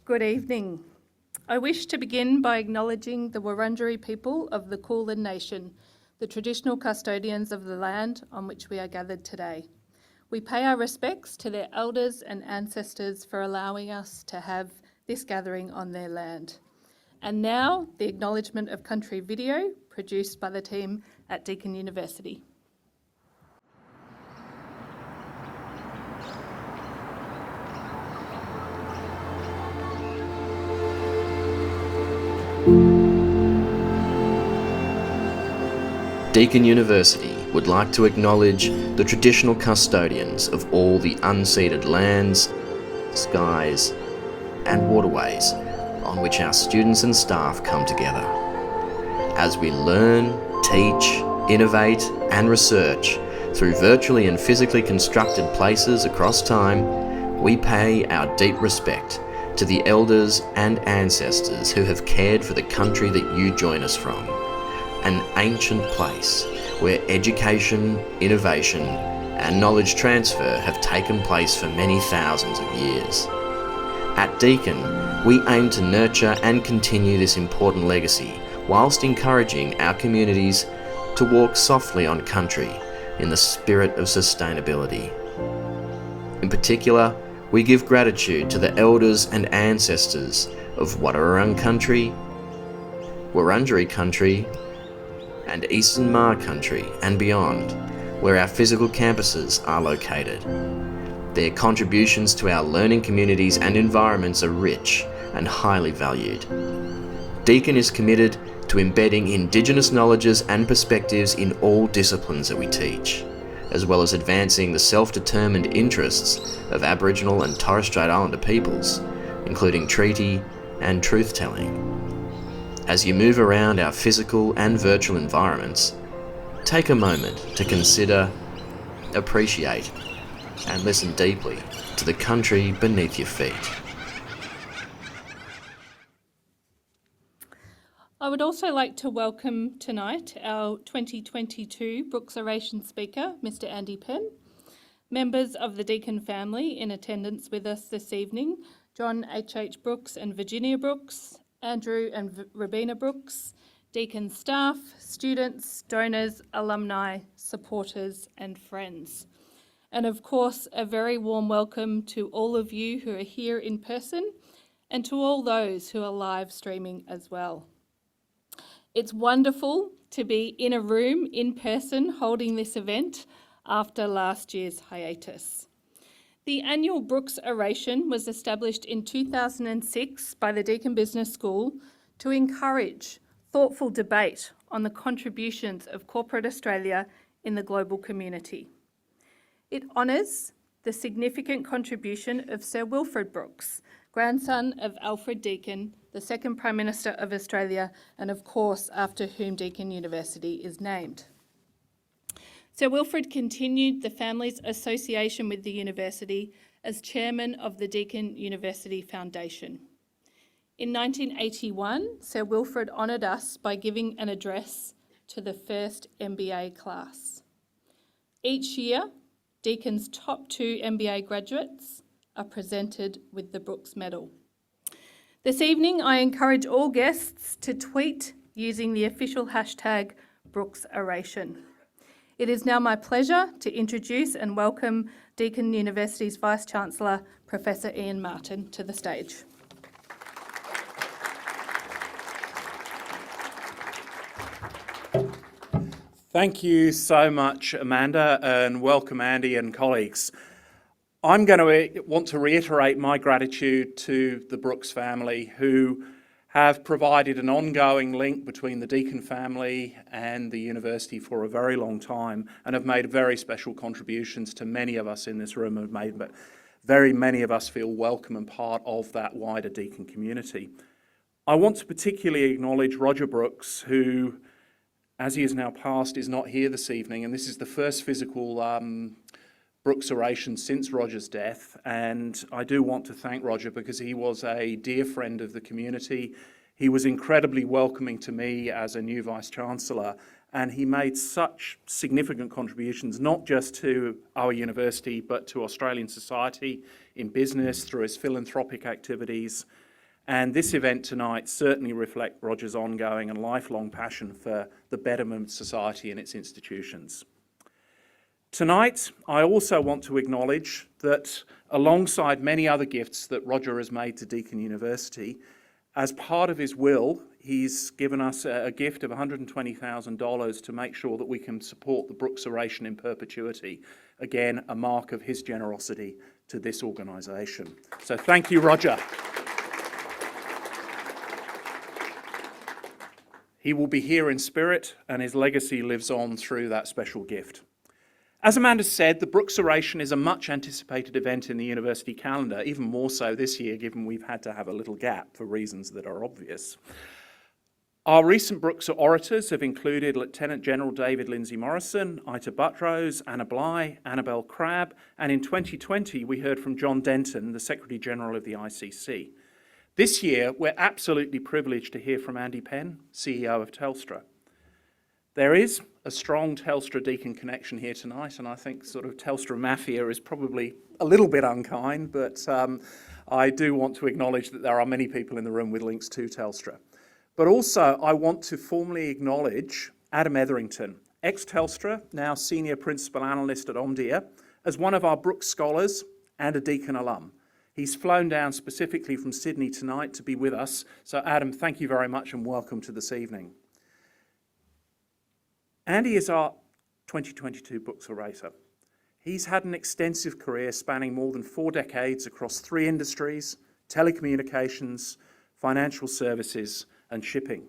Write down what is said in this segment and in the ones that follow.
Good evening. I wish to begin by acknowledging the Wurundjeri people of the Kulin Nation, the traditional custodians of the land on which we are gathered today. We pay our respects to their elders and ancestors for allowing us to have this gathering on their land. And now, the Acknowledgement of Country video produced by the team at Deakin University. Deakin University would like to acknowledge the traditional custodians of all the unceded lands, skies, and waterways on which our students and staff come together. As we learn, teach, innovate, and research through virtually and physically constructed places across time, we pay our deep respect to the elders and ancestors who have cared for the country that you join us from. An ancient place where education, innovation, and knowledge transfer have taken place for many thousands of years. At Deakin, we aim to nurture and continue this important legacy whilst encouraging our communities to walk softly on country in the spirit of sustainability. In particular, we give gratitude to the elders and ancestors of Wadawurrung country, Wurundjeri country, and Eastern Maar country and beyond, where our physical campuses are located. Their contributions to our learning communities and environments are rich and highly valued. Deakin is committed to embedding Indigenous knowledges and perspectives in all disciplines that we teach, as well as advancing the self-determined interests of Aboriginal and Torres Strait Islander peoples, including treaty and truth-telling. As you move around our physical and virtual environments, take a moment to consider, appreciate, and listen deeply to the country beneath your feet. I would also like to welcome tonight our 2022 Brookes Oration speaker, Mr. Andy Penn, members of the Deakin family in attendance with us this evening, John H.H. Brookes and Virginia Brookes, Andrew and Robina Brookes, Deakin staff, students, donors, alumni, supporters and friends. And of course, a very warm welcome to all of you who are here in person and to all those who are live streaming as well. It's wonderful to be in a room in person holding this event after last year's hiatus. The annual Brookes Oration was established in 2006 by the Deakin Business School to encourage thoughtful debate on the contributions of corporate Australia in the global community. It honours the significant contribution of Sir Wilfred Brookes, grandson of Alfred Deakin, the second Prime Minister of Australia, and of course after whom Deakin University is named. Sir Wilfred continued the family's association with the university as chairman of the Deakin University Foundation. In 1981, Sir Wilfred honoured us by giving an address to the first MBA class. Each year, Deakin's top 2 MBA graduates are presented with the Brookes Medal. This evening, I encourage all guests to tweet using the official hashtag Brookes Oration. It is now my pleasure to introduce and welcome Deakin University's Vice-Chancellor, Professor Iain Martin, to the stage. Thank you so much, Amanda, and welcome, Andy and colleagues. I'm going to want to reiterate my gratitude to the Brookes family, who have provided an ongoing link between the Deakin family and the university for a very long time and have made very special contributions to many of us in this room, have made very many of us feel welcome and part of that wider Deakin community. I want to particularly acknowledge Roger Brookes, who, as he is now passed, is not here this evening, and this is the first physical Brookes Oration since Roger's death, and I do want to thank Roger because he was a dear friend of the community. He was incredibly welcoming to me as a new Vice-Chancellor, and he made such significant contributions, not just to our university, but to Australian society in business through his philanthropic activities. And this event tonight certainly reflects Roger's ongoing and lifelong passion for the betterment of society and its institutions. Tonight, I also want to acknowledge that alongside many other gifts that Roger has made to Deakin University, as part of his will, he's given us a gift of $120,000 to make sure that we can support the Brookes Oration in perpetuity. Again, a mark of his generosity to this organisation. So thank you, Roger. He will be here in spirit, and his legacy lives on through that special gift. As Amanda said, the Brookes Oration is a much anticipated event in the university calendar, even more so this year, given we've had to have a little gap for reasons that are obvious. Our recent Brookes orators have included Lieutenant General David Lindsay Morrison, Ita Buttrose, Anna Bligh, Annabel Crabb, and in 2020 we heard from John Denton, the Secretary General of the ICC. This year, we're absolutely privileged to hear from Andy Penn, CEO of Telstra. There is a strong Telstra-Deakin connection here tonight, and I think sort of Telstra mafia is probably a little bit unkind, but I do want to acknowledge that there are many people in the room with links to Telstra. But also, I want to formally acknowledge Adam Etherington, ex-Telstra, now Senior Principal Analyst at Omdia, as one of our Brookes scholars and a Deakin alum. He's flown down specifically from Sydney tonight to be with us. So Adam, thank you very much and welcome to this evening. Andy is our 2022 Brookes orator. He's had an extensive career spanning more than 4 decades across 3 industries: telecommunications, financial services and shipping.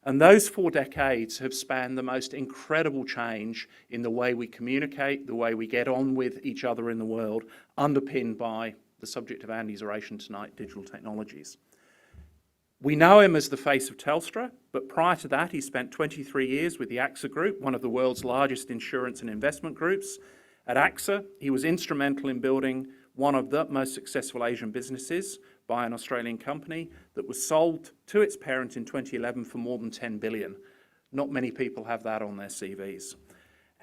And those 4 decades have spanned the most incredible change in the way we communicate, the way we get on with each other in the world, underpinned by the subject of Andy's oration tonight, digital technologies. We know him as the face of Telstra, but prior to that, he spent 23 years with the AXA Group, one of the world's largest insurance and investment groups. At AXA, he was instrumental in building one of the most successful Asian businesses by an Australian company that was sold to its parent in 2011 for more than $10 billion. Not many people have that on their CVs.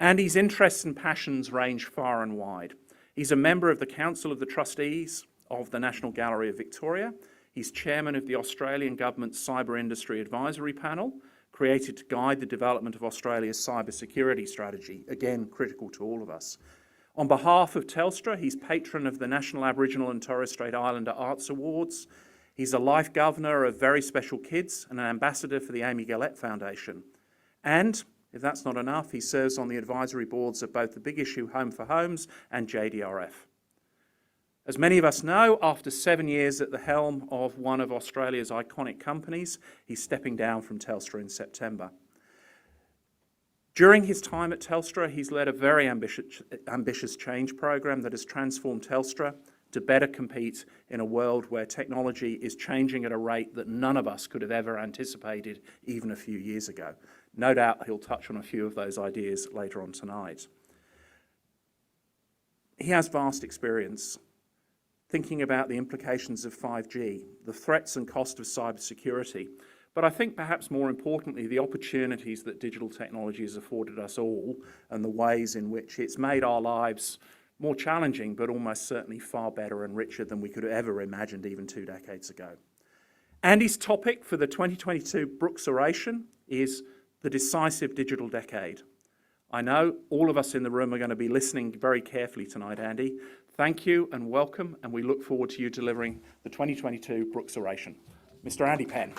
Andy's interests and passions range far and wide. He's a member of the Council of the Trustees of the National Gallery of Victoria. He's chairman of the Australian Government's Cyber Industry Advisory Panel, created to guide the development of Australia's cyber security strategy, again, critical to all of us. On behalf of Telstra, he's patron of the National Aboriginal and Torres Strait Islander Arts Awards. He's a life governor of Very Special Kids and an ambassador for the Amy Gillette Foundation. And, if that's not enough, he serves on the advisory boards of both the Big Issue Home for Homes and JDRF. As many of us know, after 7 years at the helm of one of Australia's iconic companies, he's stepping down from Telstra in September. During his time at Telstra, he's led a very ambitious change program that has transformed Telstra to better compete in a world where technology is changing at a rate that none of us could have ever anticipated even a few years ago. No doubt he'll touch on a few of those ideas later on tonight. He has vast experience thinking about the implications of 5G, the threats and cost of cybersecurity, but I think perhaps more importantly, the opportunities that digital technology has afforded us all and the ways in which it's made our lives more challenging, but almost certainly far better and richer than we could have ever imagined even 2 decades ago. Andy's topic for the 2022 Brookes Oration is the Decisive Digital Decade. I know all of us in the room are going to be listening very carefully tonight, Andy. Thank you and welcome, and we look forward to you delivering the 2022 Brookes Oration. Mr. Andy Penn.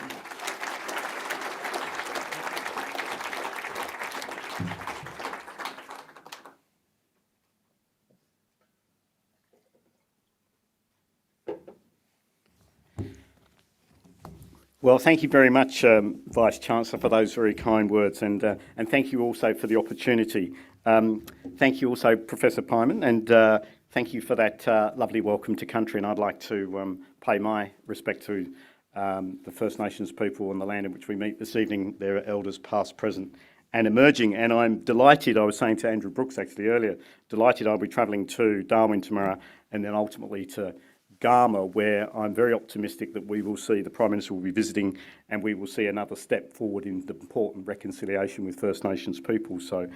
Well, thank you very much, Vice-Chancellor, for those very kind words, and thank you also for the opportunity. Thank you also, Professor Pyman, and thank you for that lovely welcome to country, and I'd like to pay my respect to the First Nations people on the land in which we meet this evening, their elders past, present and emerging. And I'm delighted, I was saying to Andrew Brookes actually earlier, delighted I'll be travelling to Darwin tomorrow and then ultimately to Garma, where I'm very optimistic that we will see, the Prime Minister will be visiting, and we will see another step forward in the important reconciliation with First Nations people. So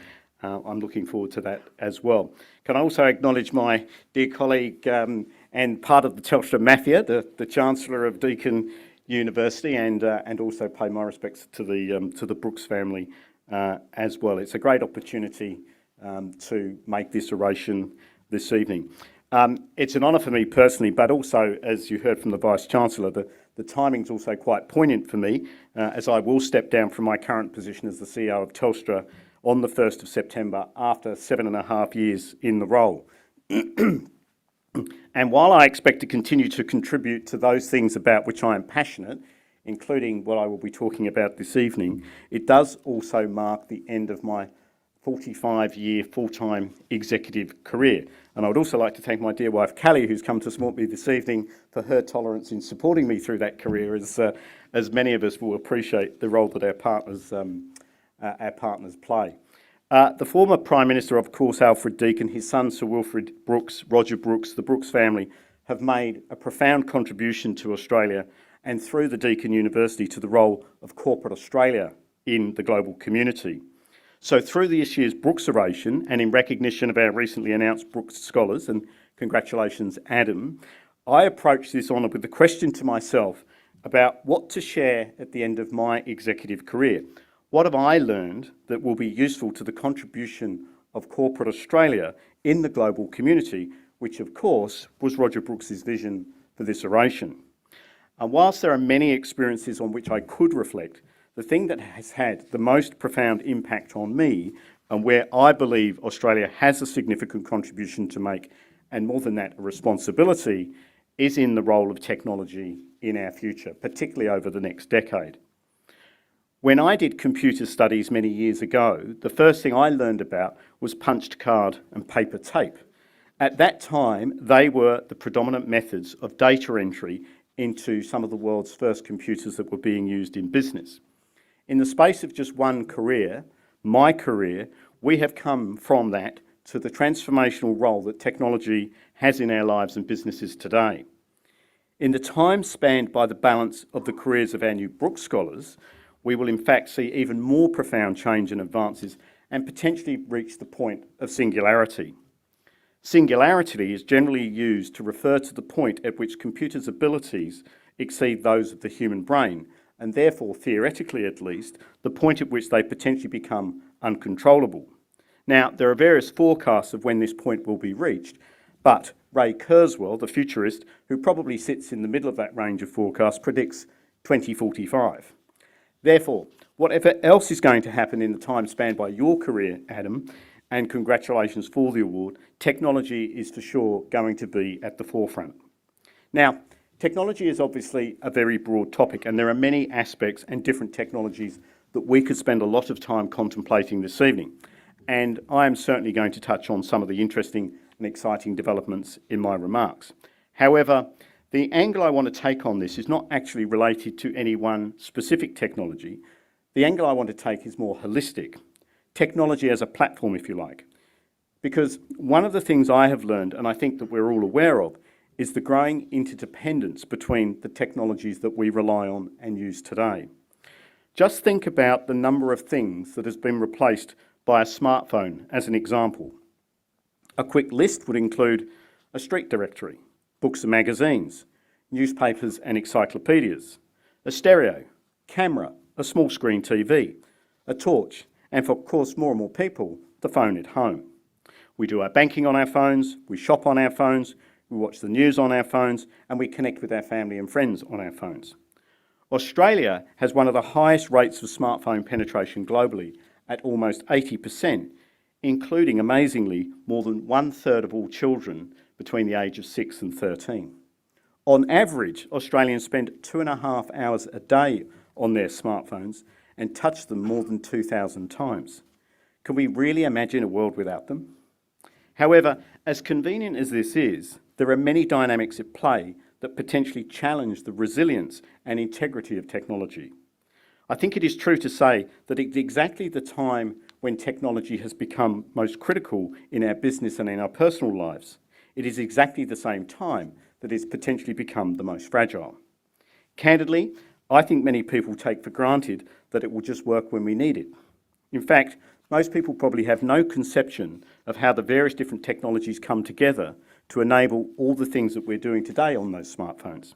I'm looking forward to that as well. Can I also acknowledge my dear colleague and part of the Telstra mafia, the Chancellor of Deakin University and also pay my respects to the Brookes family as well. It's a great opportunity to make this oration this evening. It's an honour for me personally, but also, as you heard from the Vice-Chancellor, the timing's also quite poignant for me, as I will step down from my current position as the CEO of Telstra on the 1st of September after 7.5 years in the role. And while I expect to continue to contribute to those things about which I am passionate, including what I will be talking about this evening, it does also mark the end of my 45-year full-time executive career. And I would also like to thank my dear wife, Callie, who's come to support me this evening, for her tolerance in supporting me through that career, as many of us will appreciate the role that our partners play. The former Prime Minister, of course, Alfred Deakin, his son Sir Wilfred Brookes, Roger Brookes, the Brookes family, have made a profound contribution to Australia and through the Deakin University to the role of corporate Australia in the global community. So through this year's Brookes Oration and in recognition of our recently announced Brookes Scholars, and congratulations Adam, I approach this honour with the question to myself about what to share at the end of my executive career. What have I learned that will be useful to the contribution of corporate Australia in the global community, which of course was Roger Brookes' vision for this oration. And whilst there are many experiences on which I could reflect, the thing that has had the most profound impact on me and where I believe Australia has a significant contribution to make, and more than that, a responsibility, is in the role of technology in our future, particularly over the next decade. When I did computer studies many years ago, the first thing I learned about was punched card and paper tape. At that time, they were the predominant methods of data entry into some of the world's first computers that were being used in business. In the space of just one career, my career, we have come from that to the transformational role that technology has in our lives and businesses today. In the time spanned by the balance of the careers of our new Brookes Scholars, we will in fact see even more profound change and advances and potentially reach the point of singularity. Singularity is generally used to refer to the point at which computers' abilities exceed those of the human brain, and therefore, theoretically at least, the point at which they potentially become uncontrollable. Now, there are various forecasts of when this point will be reached, but Ray Kurzweil, the futurist, who probably sits in the middle of that range of forecasts, predicts 2045. Therefore, whatever else is going to happen in the time spanned by your career, Adam, and congratulations for the award, technology is for sure going to be at the forefront. Now, technology is obviously a very broad topic, and there are many aspects and different technologies that we could spend a lot of time contemplating this evening. And I am certainly going to touch on some of the interesting and exciting developments in my remarks. However, the angle I want to take on this is not actually related to any one specific technology. The angle I want to take is more holistic. Technology as a platform, if you like. Because one of the things I have learned, and I think that we're all aware of, is the growing interdependence between the technologies that we rely on and use today. Just think about the number of things that has been replaced by a smartphone as an example. A quick list would include a street directory, books and magazines, newspapers and encyclopedias, a stereo, camera, a small screen TV, a torch, and for of course more and more people, the phone at home. We do our banking on our phones, we shop on our phones, we watch the news on our phones, and we connect with our family and friends on our phones. Australia has one of the highest rates of smartphone penetration globally at almost 80%, including, amazingly, more than 1/3 of all children between the age of 6 and 13. On average, Australians spend 2.5 hours a day on their smartphones and touch them more than 2,000 times. Can we really imagine a world without them? However, as convenient as this is, there are many dynamics at play that potentially challenge the resilience and integrity of technology. I think it is true to say that it's exactly the time when technology has become most critical in our business and in our personal lives. It is exactly the same time that it's potentially become the most fragile. Candidly, I think many people take for granted that it will just work when we need it. In fact, most people probably have no conception of how the various different technologies come together to enable all the things that we're doing today on those smartphones.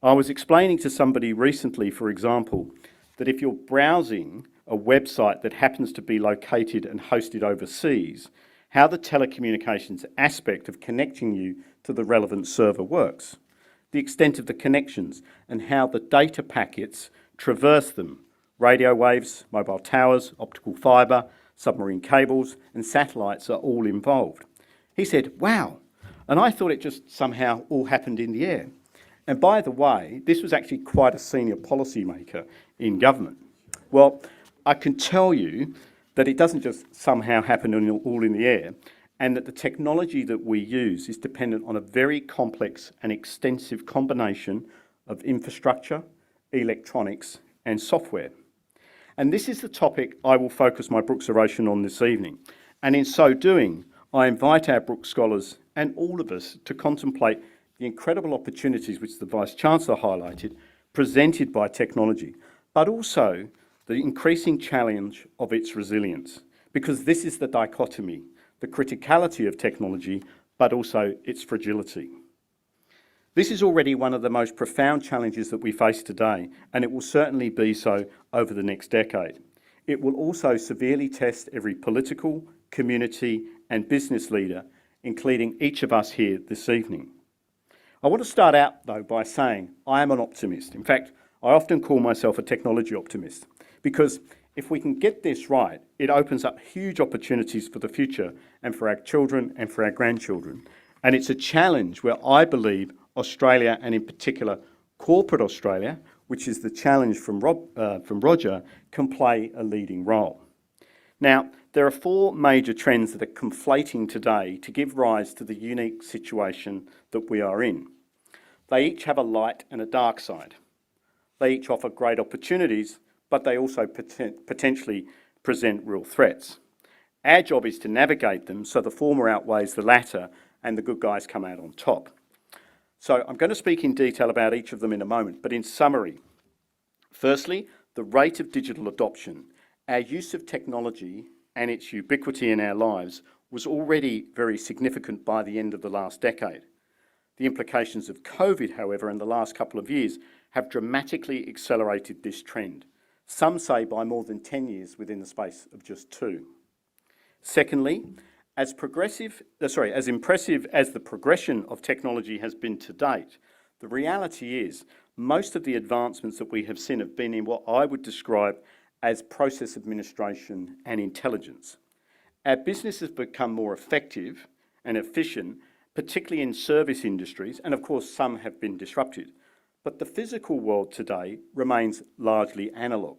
I was explaining to somebody recently, for example, that if you're browsing a website that happens to be located and hosted overseas, how the telecommunications aspect of connecting you to the relevant server works, the extent of the connections, and how the data packets traverse them. Radio waves, mobile towers, optical fibre, submarine cables, and satellites are all involved. He said, wow, and I thought it just somehow all happened in the air. And by the way, this was actually quite a senior policymaker in government. Well, I can tell you that it doesn't just somehow happen all in the air, and that the technology that we use is dependent on a very complex and extensive combination of infrastructure, electronics, and software. And this is the topic I will focus my Brookes Oration on this evening. And in so doing, I invite our Brookes scholars and all of us to contemplate the incredible opportunities which the Vice-Chancellor highlighted, presented by technology, but also the increasing challenge of its resilience, because this is the dichotomy, the criticality of technology, but also its fragility. This is already one of the most profound challenges that we face today, and it will certainly be so over the next decade. It will also severely test every political, community, and business leader, including each of us here this evening. I want to start out, though, by saying I am an optimist. In fact, I often call myself a technology optimist, because if we can get this right, it opens up huge opportunities for the future and for our children and for our grandchildren. And it's a challenge where I believe Australia, and in particular corporate Australia, which is the challenge from Roger, can play a leading role. Now, there are four major trends that are conflating today to give rise to the unique situation that we are in. They each have a light and a dark side. They each offer great opportunities, but they also potentially present real threats. Our job is to navigate them so the former outweighs the latter and the good guys come out on top. So I'm going to speak in detail about each of them in a moment, but in summary, firstly, the rate of digital adoption. Our use of technology and its ubiquity in our lives was already very significant by the end of the last decade. The implications of COVID, however, in the last couple of years have dramatically accelerated this trend. Some say by more than 10 years within the space of just 2. Secondly, as impressive as the progression of technology has been to date, the reality is most of the advancements that we have seen have been in what I would describe as process administration and intelligence. Our business has become more effective and efficient, particularly in service industries, and of course some have been disrupted. But the physical world today remains largely analogue.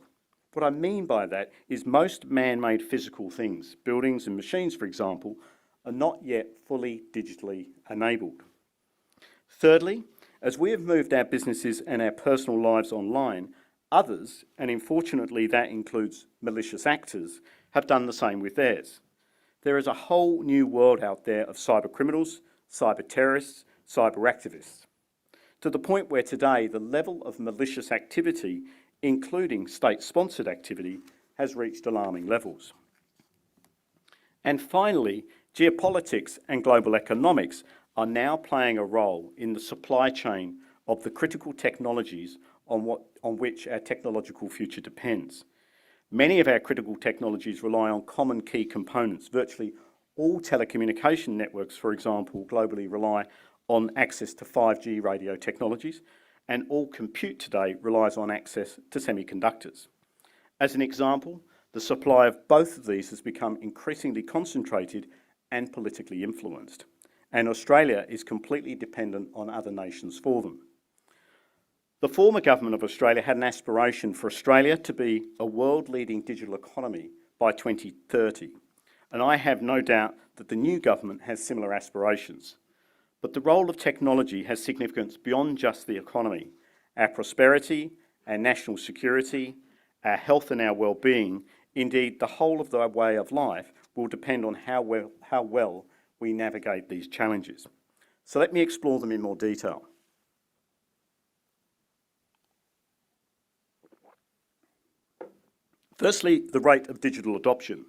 What I mean by that is most man-made physical things, buildings and machines, for example, are not yet fully digitally enabled. Thirdly, as we have moved our businesses and our personal lives online, others, and unfortunately that includes malicious actors, have done the same with theirs. There is a whole new world out there of cyber criminals, cyber terrorists, cyber activists, to the point where today the level of malicious activity, including state-sponsored activity, has reached alarming levels. And finally, geopolitics and global economics are now playing a role in the supply chain of the critical technologies on which our technological future depends. Many of our critical technologies rely on common key components. Virtually all telecommunication networks, for example, globally rely on access to 5G radio technologies, and all compute today relies on access to semiconductors. As an example, the supply of both of these has become increasingly concentrated and politically influenced, and Australia is completely dependent on other nations for them. The former government of Australia had an aspiration for Australia to be a world-leading digital economy by 2030, and I have no doubt that the new government has similar aspirations. But the role of technology has significance beyond just the economy. Our prosperity, our national security, our health and our well-being, indeed the whole of the way of life, will depend on how well we navigate these challenges. So let me explore them in more detail. Firstly, the rate of digital adoption.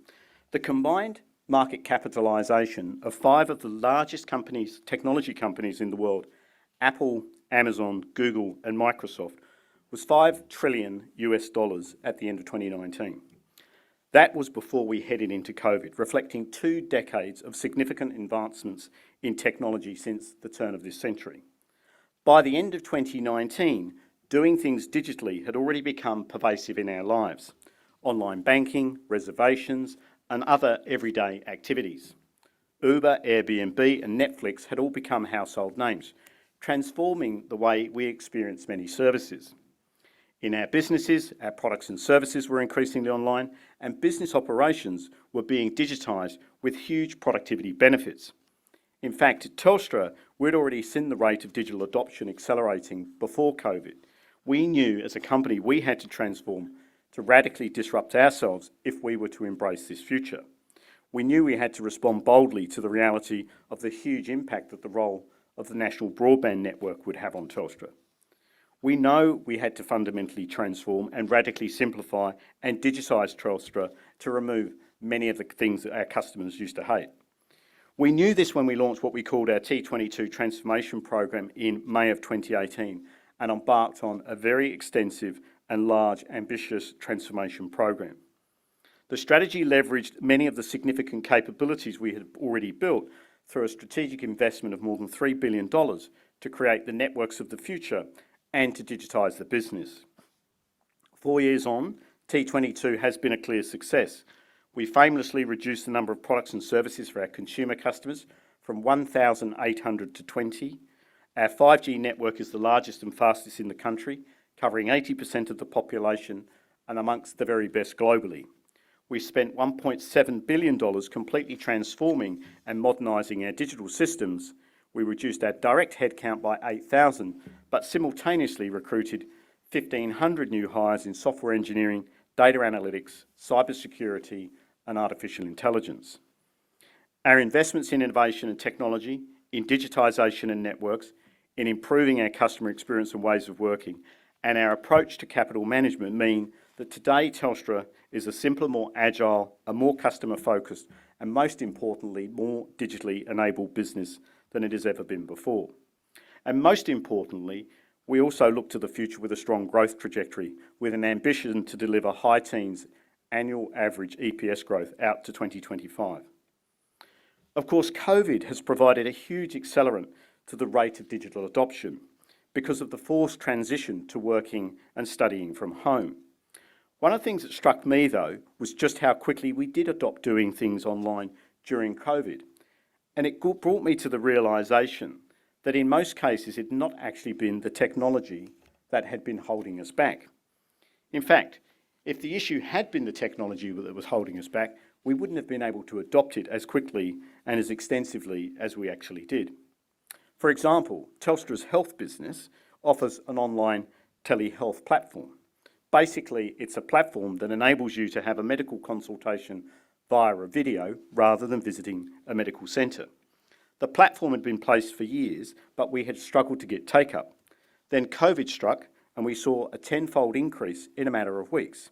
The combined market capitalisation of 5 of the largest companies, technology companies in the world, Apple, Amazon, Google and Microsoft was $5 trillion at the end of 2019. That was before we headed into COVID, reflecting 2 decades of significant advancements in technology since the turn of this century. By the end of 2019, doing things digitally had already become pervasive in our lives. Online banking, reservations, and other everyday activities. Uber, Airbnb, and Netflix had all become household names, transforming the way we experience many services. In our businesses, our products and services were increasingly online, and business operations were being digitised with huge productivity benefits. In fact, at Telstra, we'd already seen the rate of digital adoption accelerating before COVID. We knew as a company we had to transform to radically disrupt ourselves if we were to embrace this future. We knew we had to respond boldly to the reality of the huge impact that the role of the national broadband network would have on Telstra. We know we had to fundamentally transform and radically simplify and digitise Telstra to remove many of the things that our customers used to hate. We knew this when we launched what we called our T22 transformation program in May of 2018 and embarked on a very extensive and large, ambitious transformation program. The strategy leveraged many of the significant capabilities we had already built through a strategic investment of more than $3 billion to create the networks of the future and to digitise the business. 4 years on, T22 has been a clear success. We famously reduced the number of products and services for our consumer customers from 1,800 to 20. Our 5G network is the largest and fastest in the country, covering 80% of the population and amongst the very best globally. We spent $1.7 billion completely transforming and modernising our digital systems. We reduced our direct headcount by 8,000, but simultaneously recruited 1,500 new hires in software engineering, data analytics, cybersecurity, and artificial intelligence. Our investments in innovation and technology, in digitisation and networks, in improving our customer experience and ways of working, and our approach to capital management mean that today Telstra is a simpler, more agile, a more customer-focused, and most importantly, more digitally enabled business than it has ever been before. And most importantly, we also look to the future with a strong growth trajectory, with an ambition to deliver high teens annual average EPS growth out to 2025. Of course, COVID has provided a huge accelerant to the rate of digital adoption because of the forced transition to working and studying from home. One of the things that struck me, though, was just how quickly we did adopt doing things online during COVID. And it brought me to the realisation that in most cases it had not actually been the technology that had been holding us back. In fact, if the issue had been the technology that was holding us back, we wouldn't have been able to adopt it as quickly and as extensively as we actually did. For example, Telstra's health business offers an online telehealth platform. Basically, it's a platform that enables you to have a medical consultation via a video rather than visiting a medical centre. The platform had been placed for years, but we had struggled to get take-up. Then COVID struck and we saw a 10-fold increase in a matter of weeks.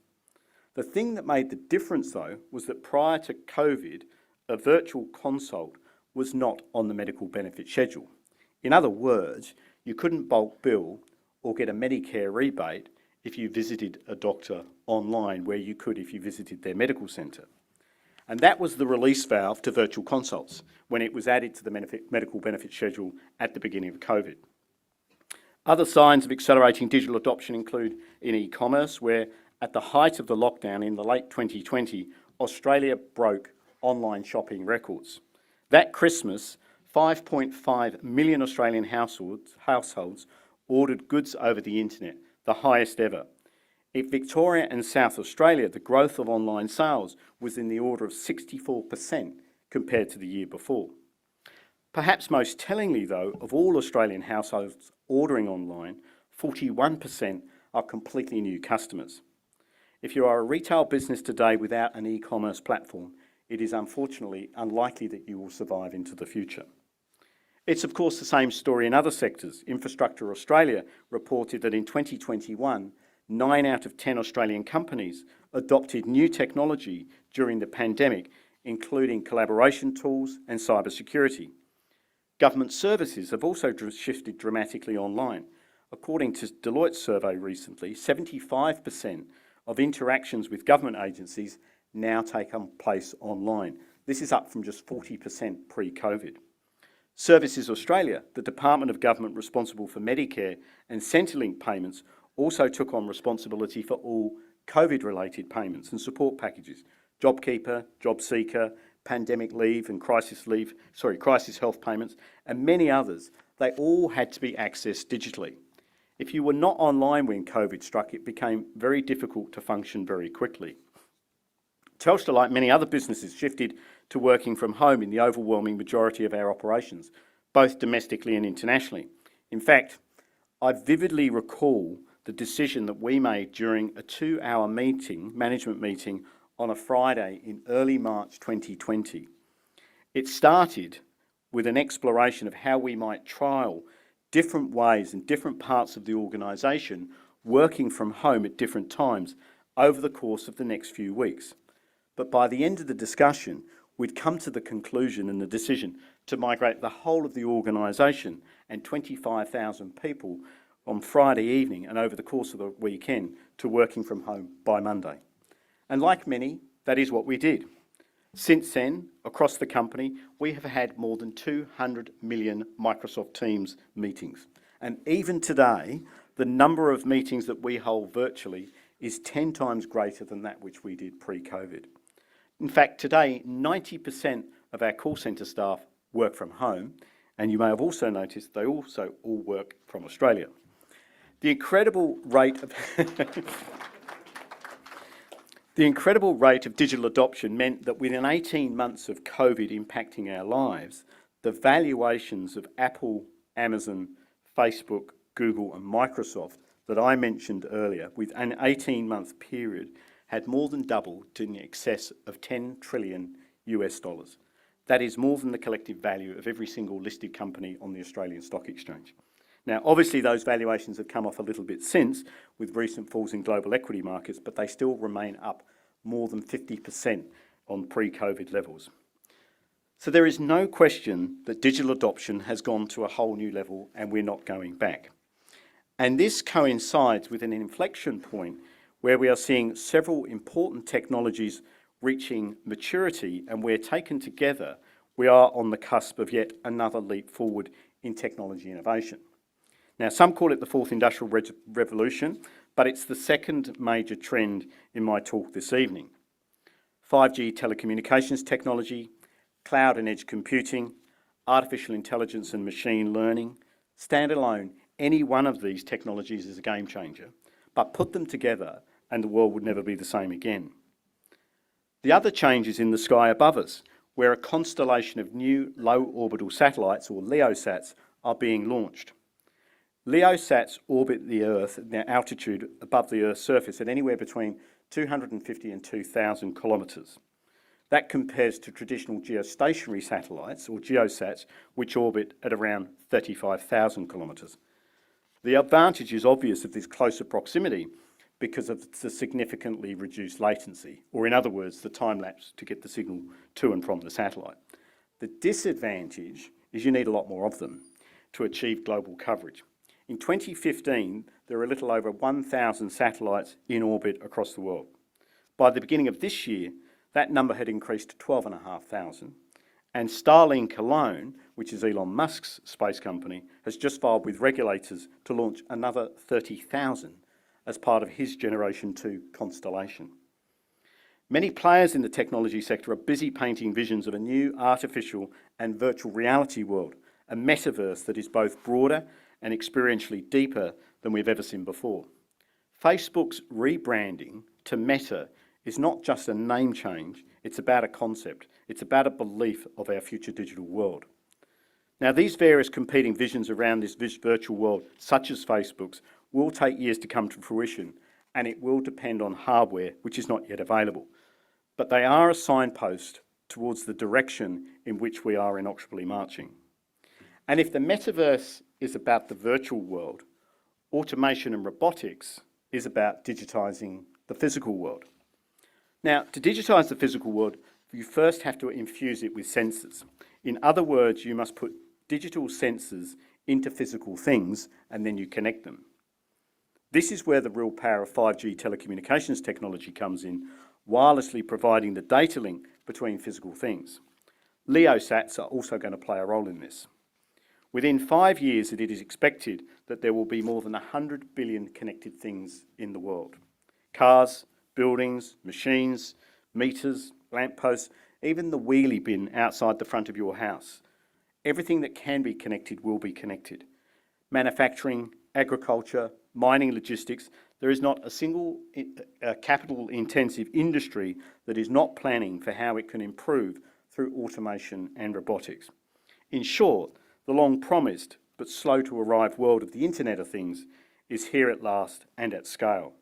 The thing that made the difference, though, was that prior to COVID, a virtual consult was not on the medical benefit schedule. In other words, you couldn't bulk bill or get a Medicare rebate if you visited a doctor online, where you could if you visited their medical centre. And that was the release valve to virtual consults when it was added to the medical benefit schedule at the beginning of COVID. Other signs of accelerating digital adoption include in e-commerce, where at the height of the lockdown in the late 2020, Australia broke online shopping records. That Christmas, 5.5 million Australian households ordered goods over the internet, the highest ever. In Victoria and South Australia, the growth of online sales was in the order of 64% compared to the year before. Perhaps most tellingly, though, of all Australian households ordering online, 41% are completely new customers. If you are a retail business today without an e-commerce platform, it is unfortunately unlikely that you will survive into the future. It's of course the same story in other sectors. Infrastructure Australia reported that in 2021, 9 out of 10 Australian companies adopted new technology during the pandemic, including collaboration tools and cybersecurity. Government services have also shifted dramatically online. According to Deloitte's survey recently, 75% of interactions with government agencies now take place online. This is up from just 40% pre-COVID. Services Australia, the department of government responsible for Medicare and Centrelink payments, also took on responsibility for all COVID-related payments and support packages, JobKeeper, JobSeeker, pandemic leave and crisis health payments, and many others. They all had to be accessed digitally. If you were not online when COVID struck, it became very difficult to function very quickly. Telstra, like many other businesses, shifted to working from home in the overwhelming majority of our operations, both domestically and internationally. In fact, I vividly recall the decision that we made during a 2-hour management meeting on a Friday in early March 2020. It started with an exploration of how we might trial different ways in different parts of the organisation working from home at different times over the course of the next few weeks. But by the end of the discussion, we'd come to the conclusion and the decision to migrate the whole of the organisation and 25,000 people on Friday evening and over the course of the weekend to working from home by Monday. And like many, that is what we did. Since then, across the company, we have had more than 200 million Microsoft Teams meetings. And even today, the number of meetings that we hold virtually is 10 times greater than that which we did pre-COVID. In fact, today, 90% of our call centre staff work from home, and you may have also noticed they also all work from Australia. The incredible rate of digital adoption meant that within 18 months of COVID impacting our lives, the valuations of Apple, Amazon, Facebook, Google and Microsoft that I mentioned earlier, with an 18-month period, had more than doubled to in excess of $10 trillion US. That is more than the collective value of every single listed company on the Australian Stock Exchange. Now, obviously, those valuations have come off a little bit since, with recent falls in global equity markets, but they still remain up more than 50% on pre-COVID levels. So there is no question that digital adoption has gone to a whole new level and we're not going back. And this coincides with an inflection point where we are seeing several important technologies reaching maturity, and where taken together, we are on the cusp of yet another leap forward in technology innovation. Now, some call it the fourth industrial revolution, but it's the second major trend in my talk this evening. 5G telecommunications technology, cloud and edge computing, artificial intelligence and machine learning. Standalone, any one of these technologies is a game changer, but put them together and the world would never be the same again. The other change is in the sky above us, where a constellation of new low orbital satellites, or LEOsats, are being launched. LEOsats orbit the Earth at their altitude above the Earth's surface at anywhere between 250 and 2,000 kilometres. That compares to traditional geostationary satellites, or geosats, which orbit at around 35,000 kilometres. The advantage is obvious of this closer proximity because of the significantly reduced latency, or in other words, the time lapse to get the signal to and from the satellite. The disadvantage is you need a lot more of them to achieve global coverage. In 2015, there were a little over 1,000 satellites in orbit across the world. By the beginning of this year, that number had increased to 12,500, and Starlink alone, which is Elon Musk's space company, has just filed with regulators to launch another 30,000 as part of his Generation 2 constellation. Many players in the technology sector are busy painting visions of a new artificial and virtual reality world, a metaverse that is both broader and experientially deeper than we've ever seen before. Facebook's rebranding to Meta is not just a name change, it's about a concept. It's about a belief of our future digital world. Now, these various competing visions around this virtual world, such as Facebook's, will take years to come to fruition, and it will depend on hardware which is not yet available. But they are a signpost towards the direction in which we are inexorably marching. And if the metaverse is about the virtual world, automation and robotics is about digitising the physical world. Now, to digitise the physical world, you first have to infuse it with sensors. In other words, you must put digital sensors into physical things and then you connect them. This is where the real power of 5G telecommunications technology comes in, wirelessly providing the data link between physical things. LEO-sats are also going to play a role in this. Within 5 years, it is expected that there will be more than 100 billion connected things in the world. Cars, buildings, machines, meters, lampposts, even the wheelie bin outside the front of your house. Everything that can be connected will be connected. Manufacturing, agriculture, mining, logistics, there is not a single capital-intensive industry that is not planning for how it can improve through automation and robotics. In short, the long-promised but slow-to-arrive world of the Internet of Things is here at last and at scale.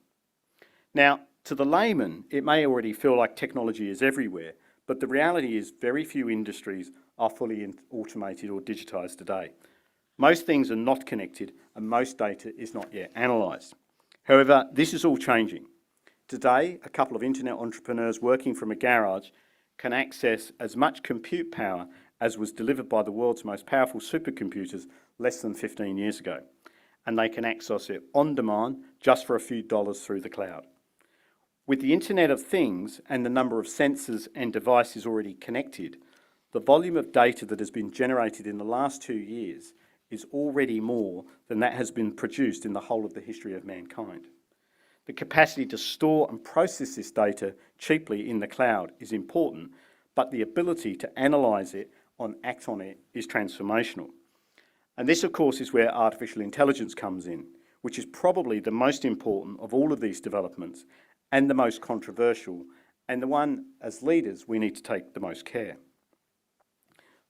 Now, to the layman, it may already feel like technology is everywhere, but the reality is very few industries are fully automated or digitised today. Most things are not connected and most data is not yet analysed. However, this is all changing. Today, a couple of internet entrepreneurs working from a garage can access as much compute power as was delivered by the world's most powerful supercomputers less than 15 years ago. And they can access it on demand just for a few dollars through the cloud. With the Internet of Things and the number of sensors and devices already connected, the volume of data that has been generated in the last 2 years is already more than that has been produced in the whole of the history of mankind. The capacity to store and process this data cheaply in the cloud is important, but the ability to analyse it and act on it is transformational. And this, of course, is where artificial intelligence comes in, which is probably the most important of all of these developments and the most controversial, and the one, as leaders, we need to take the most care.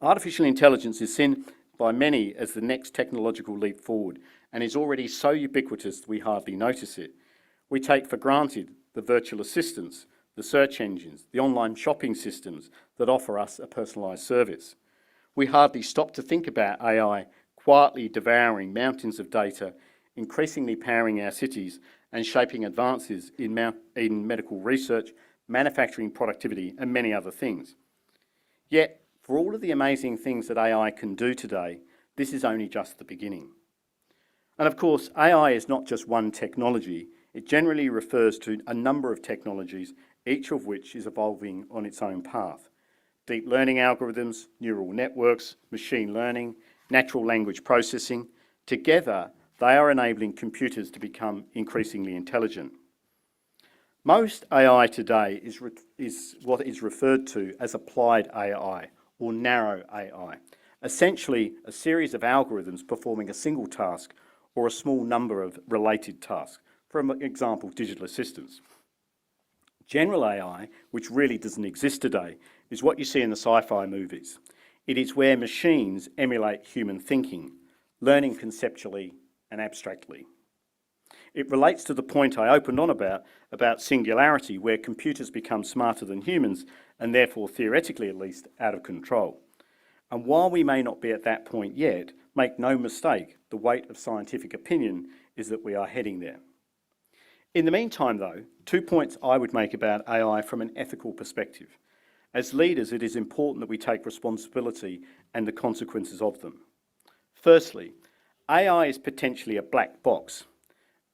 Artificial intelligence is seen by many as the next technological leap forward and is already so ubiquitous that we hardly notice it. We take for granted the virtual assistants, the search engines, the online shopping systems that offer us a personalised service. We hardly stop to think about AI quietly devouring mountains of data, increasingly powering our cities and shaping advances in medical research, manufacturing productivity and many other things. Yet, for all of the amazing things that AI can do today, this is only just the beginning. And of course, AI is not just one technology. It generally refers to a number of technologies, each of which is evolving on its own path. Deep learning algorithms, neural networks, machine learning, natural language processing, together they are enabling computers to become increasingly intelligent. Most AI today is what is referred to as applied AI or narrow AI, essentially a series of algorithms performing a single task or a small number of related tasks. For example, digital assistants. General AI, which really doesn't exist today, is what you see in the sci-fi movies. It is where machines emulate human thinking, learning conceptually and abstractly. It relates to the point I opened on about singularity, where computers become smarter than humans and therefore, theoretically at least, out of control. And while we may not be at that point yet, make no mistake, the weight of scientific opinion is that we are heading there. In the meantime, though, 2 points I would make about AI from an ethical perspective. As leaders, it is important that we take responsibility and the consequences of them. Firstly, AI is potentially a black box.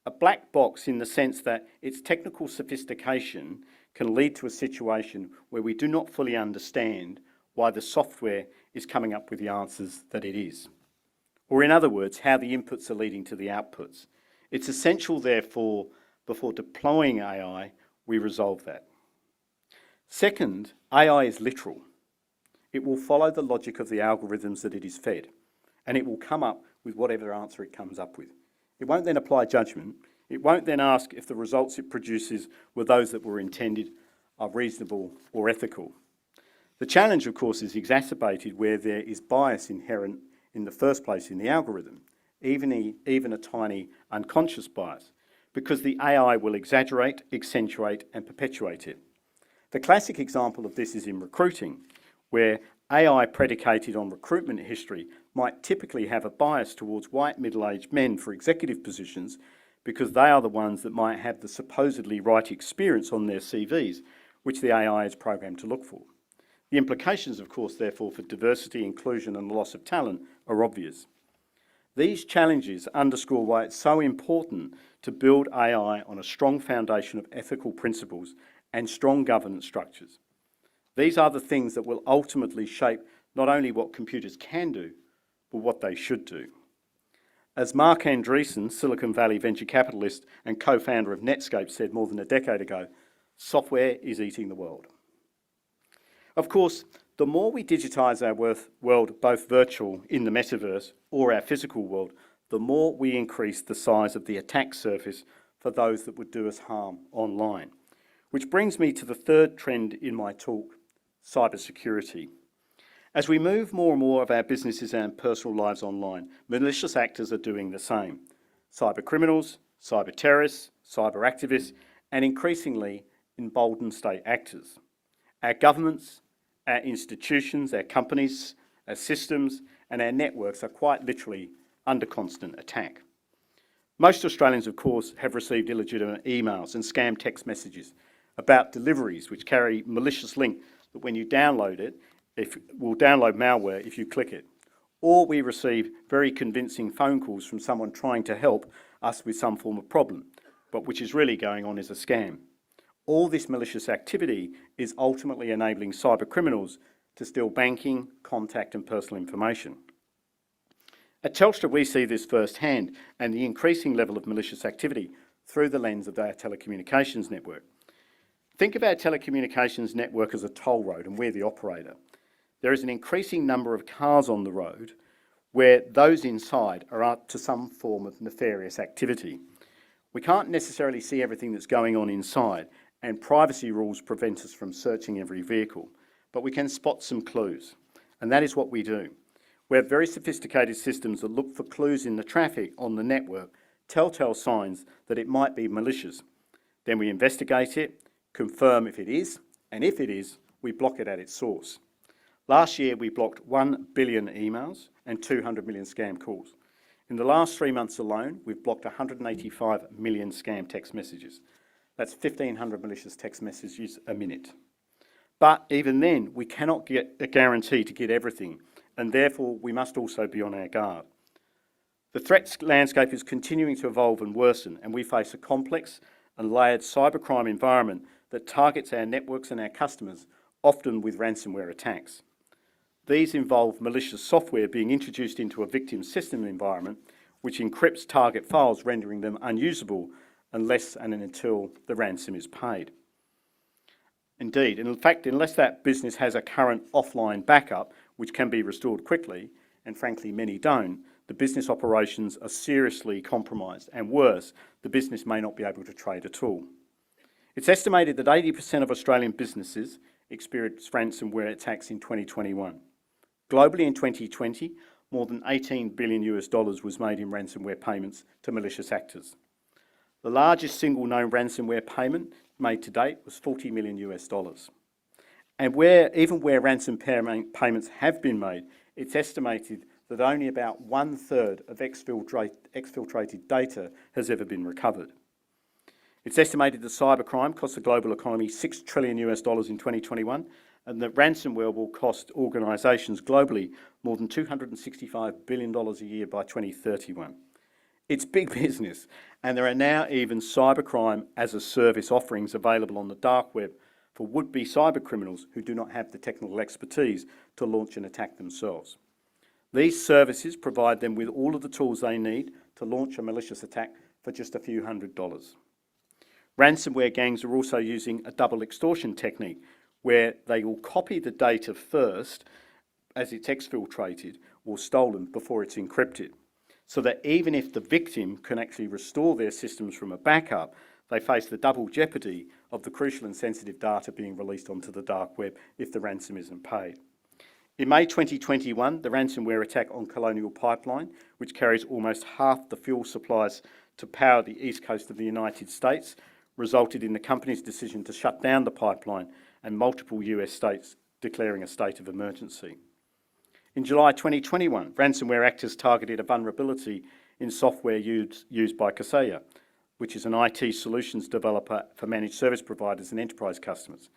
A black box in the sense that its technical sophistication can lead to a situation where we do not fully understand why the software is coming up with the answers that it is. Or in other words, how the inputs are leading to the outputs. It's essential, therefore, before deploying AI, we resolve that. Second, AI is literal. It will follow the logic of the algorithms that it is fed, and it will come up with whatever answer it comes up with. It won't then apply judgment. It won't then ask if the results it produces were those that were intended, are reasonable or ethical. The challenge, of course, is exacerbated where there is bias inherent in the first place in the algorithm, even a tiny unconscious bias, because the AI will exaggerate, accentuate and perpetuate it. The classic example of this is in recruiting, where AI predicated on recruitment history might typically have a bias towards white middle-aged men for executive positions because they are the ones that might have the supposedly right experience on their CVs, which the AI is programmed to look for. The implications, of course, therefore, for diversity, inclusion and the loss of talent are obvious. These challenges underscore why it's so important to build AI on a strong foundation of ethical principles and strong governance structures. These are the things that will ultimately shape not only what computers can do, but what they should do. As Mark Andreessen, Silicon Valley venture capitalist and co-founder of Netscape, said more than a decade ago, software is eating the world. Of course, the more we digitise our world, both virtual in the metaverse or our physical world, the more we increase the size of the attack surface for those that would do us harm online. Which brings me to the third trend in my talk, cybersecurity. As we move more and more of our businesses and personal lives online, malicious actors are doing the same. Cyber criminals, cyber terrorists, cyber activists, and increasingly emboldened state actors. Our governments, our institutions, our companies, our systems, and our networks are quite literally under constant attack. Most Australians, of course, have received illegitimate emails and scam text messages about deliveries which carry malicious link that when you download it, will download malware if you click it. Or we receive very convincing phone calls from someone trying to help us with some form of problem, but which is really going on as a scam. All this malicious activity is ultimately enabling cyber criminals to steal banking, contact and personal information. At Telstra, we see this firsthand and the increasing level of malicious activity through the lens of our telecommunications network. Think of our telecommunications network as a toll road and we're the operator. There is an increasing number of cars on the road where those inside are up to some form of nefarious activity. We can't necessarily see everything that's going on inside, and privacy rules prevent us from searching every vehicle, but we can spot some clues, and that is what we do. We have very sophisticated systems that look for clues in the traffic on the network, telltale signs that it might be malicious. Then we investigate it, confirm if it is, and if it is, we block it at its source. Last year, we blocked 1 billion emails and 200 million scam calls. In the last 3 months alone, we've blocked 185 million scam text messages. That's 1,500 malicious text messages a minute. But even then, we cannot get a guarantee to get everything, and therefore we must also be on our guard. The threat landscape is continuing to evolve and worsen, and we face a complex and layered cybercrime environment that targets our networks and our customers, often with ransomware attacks. These involve malicious software being introduced into a victim's system environment, which encrypts target files, rendering them unusable unless and until the ransom is paid. Indeed, in fact, unless that business has a current offline backup, which can be restored quickly, and frankly many don't, the business operations are seriously compromised, and worse, the business may not be able to trade at all. It's estimated that 80% of Australian businesses experienced ransomware attacks in 2021. Globally in 2020, more than $18 billion was made in ransomware payments to malicious actors. The largest single known ransomware payment made to date was $40 million. And even where ransom payments have been made, it's estimated that only about 1/3 of exfiltrated data has ever been recovered. It's estimated that cybercrime cost the global economy $6 trillion in 2021, and that ransomware will cost organisations globally more than $265 billion a year by 2031. It's big business, and there are now even cybercrime as a service offerings available on the dark web for would-be cyber criminals who do not have the technical expertise to launch an attack themselves. These services provide them with all of the tools they need to launch a malicious attack for just a few $100s. Ransomware gangs are also using a double extortion technique where they will copy the data first as it's exfiltrated or stolen before it's encrypted, so that even if the victim can actually restore their systems from a backup, they face the double jeopardy of the crucial and sensitive data being released onto the dark web if the ransom isn't paid. In May 2021, the ransomware attack on Colonial Pipeline, which carries almost half the fuel supplies to power the east coast of the United States, resulted in the company's decision to shut down the pipeline and multiple US states declaring a state of emergency. In July 2021, ransomware actors targeted a vulnerability in software used by Kaseya, which is an IT solutions developer for managed service providers and enterprise customers.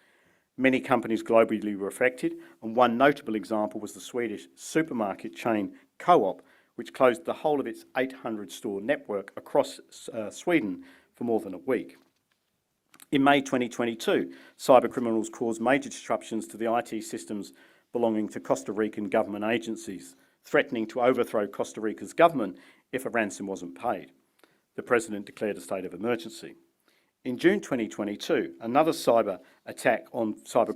Many companies globally were affected, and one notable example was the Swedish supermarket chain Co-op, which closed the whole of its 800-store network across Sweden for more than a week. In May 2022, cybercriminals caused major disruptions to the IT systems belonging to Costa Rican government agencies, threatening to overthrow Costa Rica's government if a ransom wasn't paid. The President declared a state of emergency. In June 2022, another cyber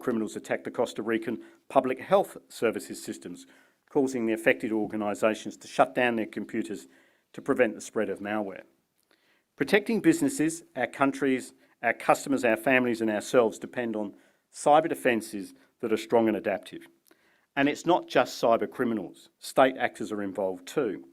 criminals attacked the Costa Rican public health services systems, causing the affected organisations to shut down their computers to prevent the spread of malware. Protecting businesses, our countries, our customers, our families and ourselves depend on cyber defences that are strong and adaptive. And it's not just cyber criminals. State actors are involved too.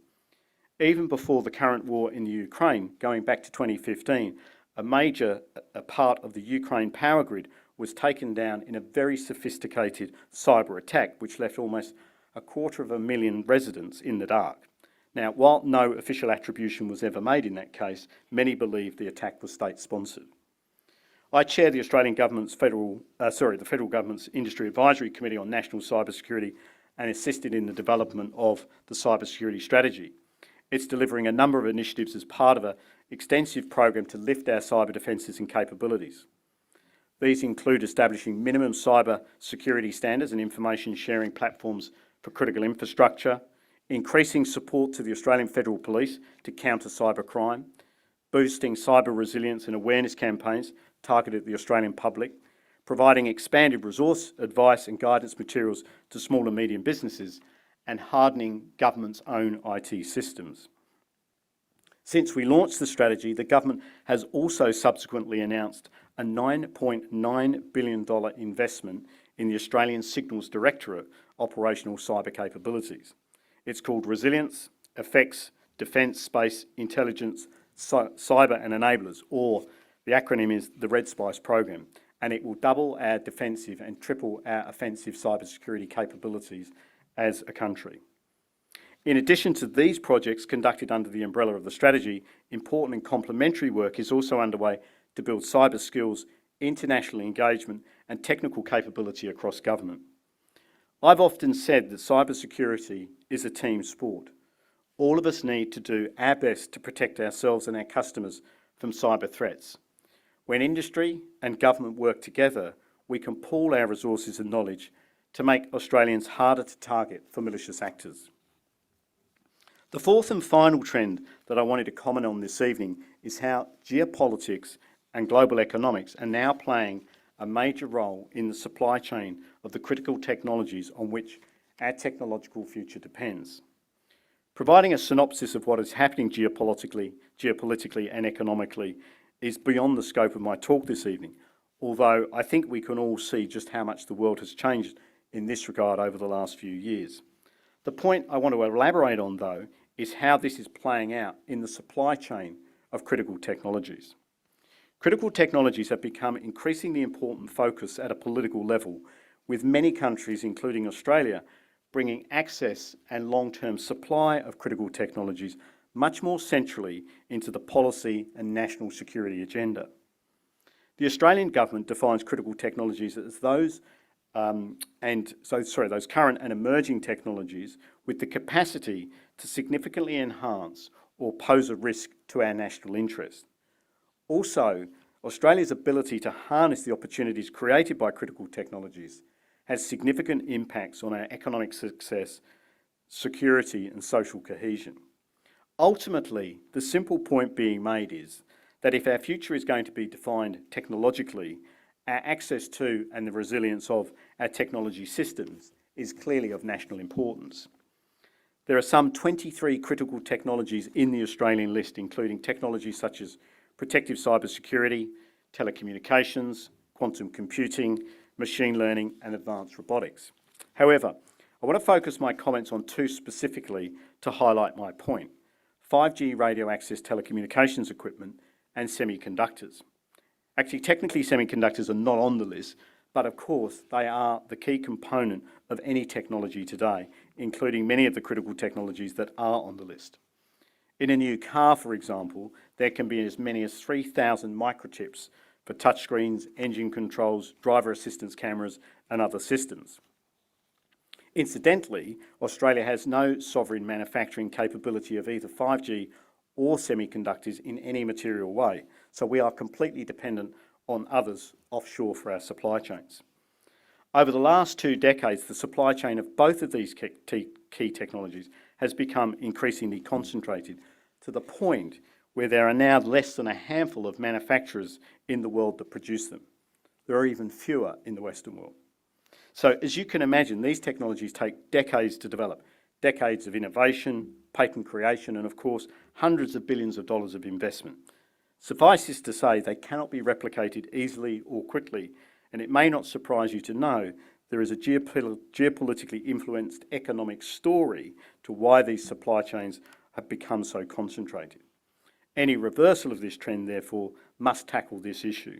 Even before the current war in the Ukraine, going back to 2015, a part of the Ukraine power grid was taken down in a very sophisticated cyber attack, which left almost 250,000 residents in the dark. Now, while no official attribution was ever made in that case, many believe the attack was state-sponsored. I chair the Australian Government's the Federal Government's Industry Advisory Committee on National Cybersecurity and assisted in the development of the cybersecurity strategy. It's delivering a number of initiatives as part of an extensive program to lift our cyber defences and capabilities. These include establishing minimum cyber security standards and information sharing platforms for critical infrastructure, increasing support to the Australian Federal Police to counter cybercrime, boosting cyber resilience and awareness campaigns targeted at the Australian public, providing expanded resource, advice and guidance materials to small and medium businesses, and hardening government's own IT systems. Since we launched the strategy, the government has also subsequently announced a $9.9 billion investment in the Australian Signals Directorate operational cyber capabilities. It's called Resilience, Effects, Defence, Space, Intelligence, Cyber and Enablers, or the acronym is the Red Spice program, and it will double our defensive and triple our offensive cybersecurity capabilities as a country. In addition to these projects conducted under the umbrella of the strategy, important and complementary work is also underway to build cyber skills, international engagement and technical capability across government. I've often said that cybersecurity is a team sport. All of us need to do our best to protect ourselves and our customers from cyber threats. When industry and government work together, we can pool our resources and knowledge to make Australians harder to target for malicious actors. The fourth and final trend that I wanted to comment on this evening is how geopolitics and global economics are now playing a major role in the supply chain of the critical technologies on which our technological future depends. Providing a synopsis of what is happening geopolitically and economically is beyond the scope of my talk this evening, although I think we can all see just how much the world has changed in this regard over the last few years. The point I want to elaborate on, though, is how this is playing out in the supply chain of critical technologies. Critical technologies have become increasingly important focus at a political level, with many countries, including Australia, bringing access and long-term supply of critical technologies much more centrally into the policy and national security agenda. The Australian government defines critical technologies as those current and emerging technologies with the capacity to significantly enhance or pose a risk to our national interest. Also, Australia's ability to harness the opportunities created by critical technologies has significant impacts on our economic success, security and social cohesion. Ultimately, the simple point being made is that if our future is going to be defined technologically, our access to and the resilience of our technology systems is clearly of national importance. There are some 23 critical technologies in the Australian list, including technologies such as protective cybersecurity, telecommunications, quantum computing, machine learning and advanced robotics. However, I want to focus my comments on two specifically to highlight my point: 5G radio access telecommunications equipment and semiconductors. Actually, technically semiconductors are not on the list, but of course they are the key component of any technology today, including many of the critical technologies that are on the list. In a new car, for example, there can be as many as 3,000 microchips for touchscreens, engine controls, driver assistance cameras and other systems. Incidentally, Australia has no sovereign manufacturing capability of either 5G or semiconductors in any material way, so we are completely dependent on others offshore for our supply chains. Over the last 2 decades, the supply chain of both of these key technologies has become increasingly concentrated to the point where there are now less than a handful of manufacturers in the world that produce them. There are even fewer in the Western world. So as you can imagine, these technologies take decades to develop, decades of innovation, patent creation, and of course, hundreds of billions of dollars of investment. Suffice it to say, they cannot be replicated easily or quickly, and it may not surprise you to know there is a geopolitically influenced economic story to why these supply chains have become so concentrated. Any reversal of this trend, therefore, must tackle this issue.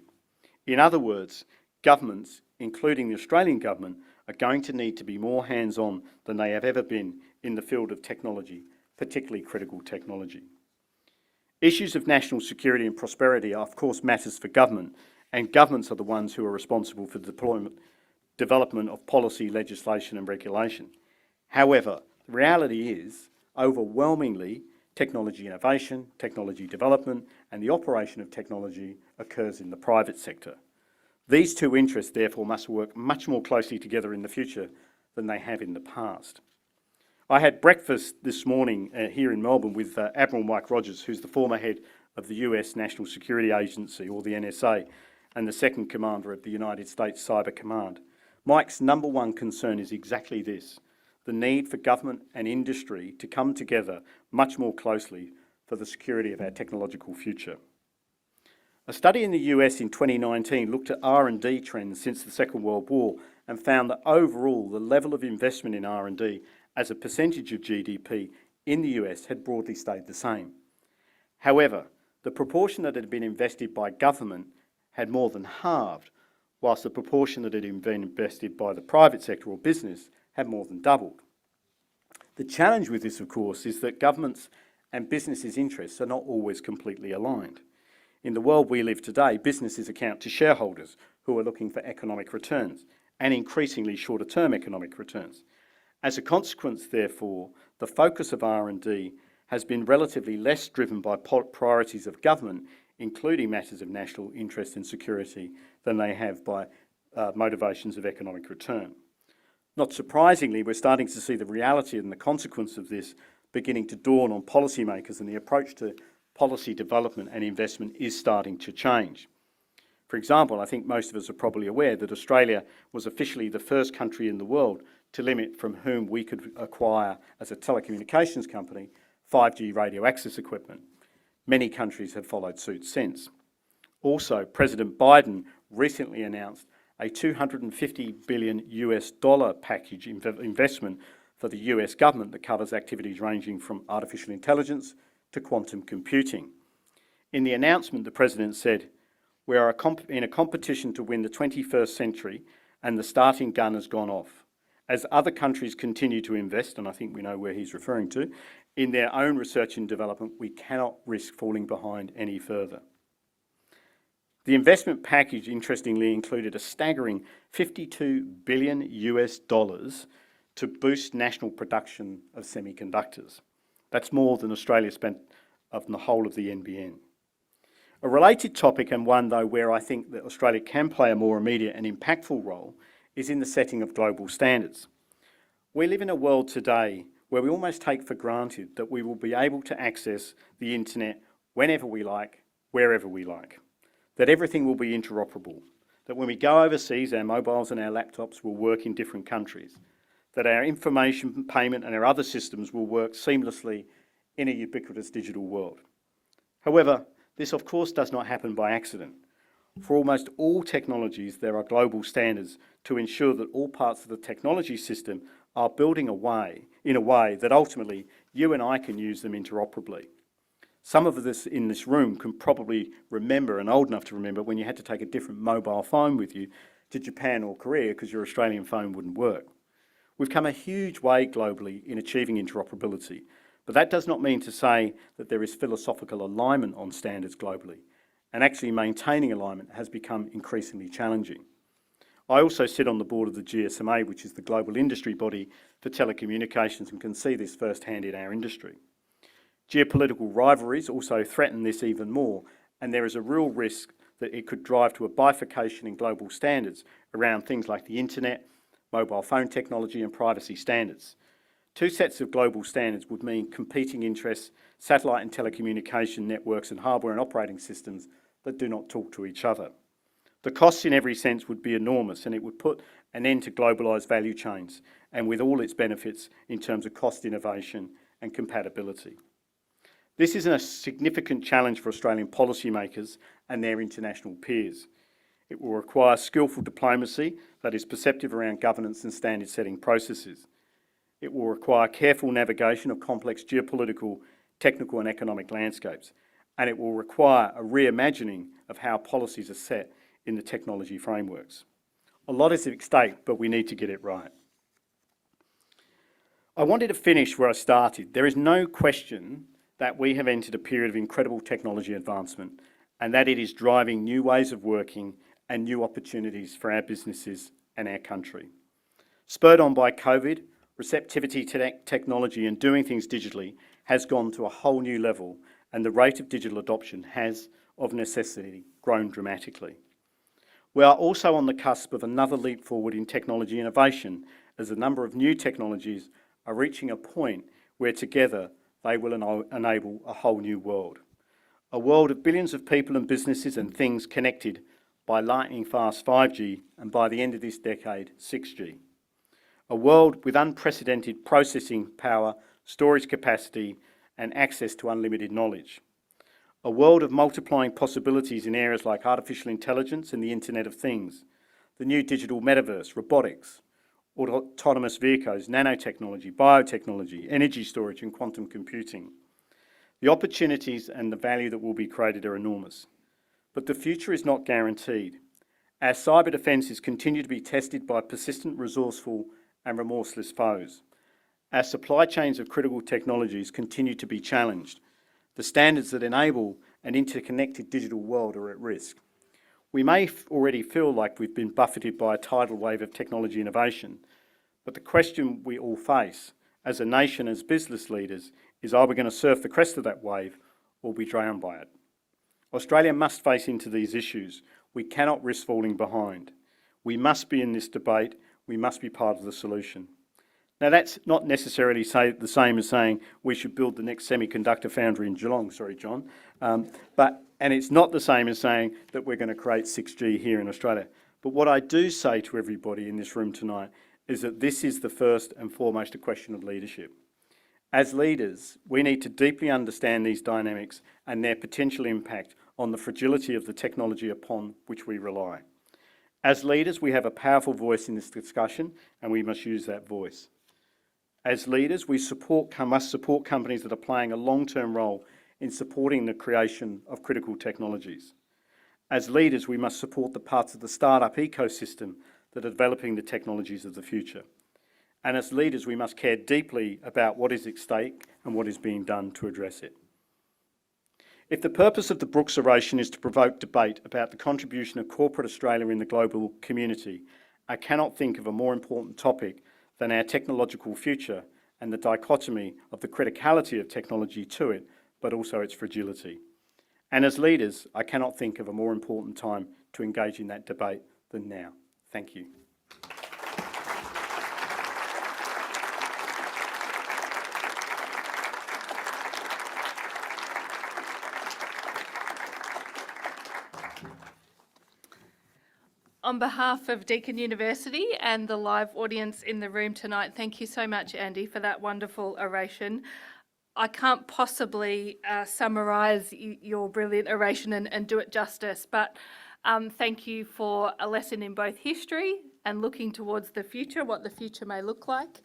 In other words, governments, including the Australian government, are going to need to be more hands-on than they have ever been in the field of technology, particularly critical technology. Issues of national security and prosperity are, of course, matters for government, and governments are the ones who are responsible for the development of policy, legislation and regulation. However, the reality is, overwhelmingly, technology innovation, technology development and the operation of technology occurs in the private sector. These two interests, therefore, must work much more closely together in the future than they have in the past. I had breakfast this morning here in Melbourne with Admiral Mike Rogers, who's the former head of the US National Security Agency, or the NSA, and the second commander of the United States Cyber Command. Mike's number one concern is exactly this: the need for government and industry to come together much more closely for the security of our technological future. A study in the US in 2019 looked at R&D trends since the Second World War and found that overall the level of investment in R&D as a percentage of GDP in the US had broadly stayed the same. However, the proportion that had been invested by government had more than halved, whilst the proportion that had been invested by the private sector or business had more than doubled. The challenge with this, of course, is that governments and businesses' interests are not always completely aligned. In the world we live today, businesses account to shareholders who are looking for economic returns, and increasingly shorter-term economic returns. As a consequence, therefore, the focus of R&D has been relatively less driven by priorities of government, including matters of national interest and security, than they have by motivations of economic return. Not surprisingly, we're starting to see the reality and the consequence of this beginning to dawn on policymakers, and the approach to policy development and investment is starting to change. For example, I think most of us are probably aware that Australia was officially the first country in the world to limit from whom we could acquire, as a telecommunications company, 5G radio access equipment. Many countries have followed suit since. Also, President Biden recently announced a $250 billion package investment for the US government that covers activities ranging from artificial intelligence to quantum computing. In the announcement, the President said, "We are in a competition to win the 21st century, and the starting gun has gone off. As other countries continue to invest," and I think we know where he's referring to, "in their own research and development, we cannot risk falling behind any further." The investment package, interestingly, included a staggering $52 billion to boost national production of semiconductors. That's more than Australia spent on the whole of the NBN. A related topic, and one, though, where I think that Australia can play a more immediate and impactful role, is in the setting of global standards. We live in a world today where we almost take for granted that we will be able to access the internet whenever we like, wherever we like, that everything will be interoperable, that when we go overseas, our mobiles and our laptops will work in different countries, that our information payment and our other systems will work seamlessly in a ubiquitous digital world. However, this of course does not happen by accident. For almost all technologies, there are global standards to ensure that all parts of the technology system are building in a way that ultimately you and I can use them interoperably. Some of us in this room can probably remember, and old enough to remember, when you had to take a different mobile phone with you to Japan or Korea because your Australian phone wouldn't work. We've come a huge way globally in achieving interoperability, but that does not mean to say that there is philosophical alignment on standards globally, and actually maintaining alignment has become increasingly challenging. I also sit on the board of the GSMA, which is the global industry body for telecommunications, and can see this firsthand in our industry. Geopolitical rivalries also threaten this even more, and there is a real risk that it could drive to a bifurcation in global standards around things like the internet, mobile phone technology and privacy standards. Two sets of global standards would mean competing interests, satellite and telecommunication networks and hardware and operating systems that do not talk to each other. The costs in every sense would be enormous, and it would put an end to globalised value chains and with all its benefits in terms of cost innovation and compatibility. This is a significant challenge for Australian policymakers and their international peers. It will require skillful diplomacy that is perceptive around governance and standard setting processes. It will require careful navigation of complex geopolitical, technical and economic landscapes, and it will require a reimagining of how policies are set in the technology frameworks. A lot is at stake, but we need to get it right. I wanted to finish where I started. There is no question that we have entered a period of incredible technology advancement, and that it is driving new ways of working and new opportunities for our businesses and our country. Spurred on by COVID, receptivity to technology and doing things digitally has gone to a whole new level, and the rate of digital adoption has, of necessity, grown dramatically. We are also on the cusp of another leap forward in technology innovation, as a number of new technologies are reaching a point where together they will enable a whole new world. A world of billions of people and businesses and things connected by lightning-fast 5G and by the end of this decade, 6G. A world with unprecedented processing power, storage capacity and access to unlimited knowledge. A world of multiplying possibilities in areas like artificial intelligence and the Internet of Things, the new digital metaverse, robotics, autonomous vehicles, nanotechnology, biotechnology, energy storage and quantum computing. The opportunities and the value that will be created are enormous. But the future is not guaranteed. Our cyber defences continue to be tested by persistent, resourceful and remorseless foes. Our supply chains of critical technologies continue to be challenged. The standards that enable an interconnected digital world are at risk. We may already feel like we've been buffeted by a tidal wave of technology innovation, but the question we all face as a nation, as business leaders, is are we going to surf the crest of that wave or be drowned by it? Australia must face into these issues. We cannot risk falling behind. We must be in this debate. We must be part of the solution. Now, that's not necessarily the same as saying we should build the next semiconductor foundry in Geelong, sorry, John, and it's not the same as saying that we're going to create 6G here in Australia. But what I do say to everybody in this room tonight is that this is the first and foremost a question of leadership. As leaders, we need to deeply understand these dynamics and their potential impact on the fragility of the technology upon which we rely. As leaders, we have a powerful voice in this discussion, and we must use that voice. As leaders, we must support companies that are playing a long-term role in supporting the creation of critical technologies. As leaders, we must support the parts of the startup ecosystem that are developing the technologies of the future. And as leaders, we must care deeply about what is at stake and what is being done to address it. If the purpose of the Brookes Oration is to provoke debate about the contribution of corporate Australia in the global community, I cannot think of a more important topic than our technological future and the dichotomy of the criticality of technology to it, but also its fragility. And as leaders, I cannot think of a more important time to engage in that debate than now. Thank you. On behalf of Deakin University and the live audience in the room tonight, thank you so much, Andy, for that wonderful oration. I can't possibly summarise your brilliant oration and do it justice, but thank you for a lesson in both history and looking towards the future, what the future may look like.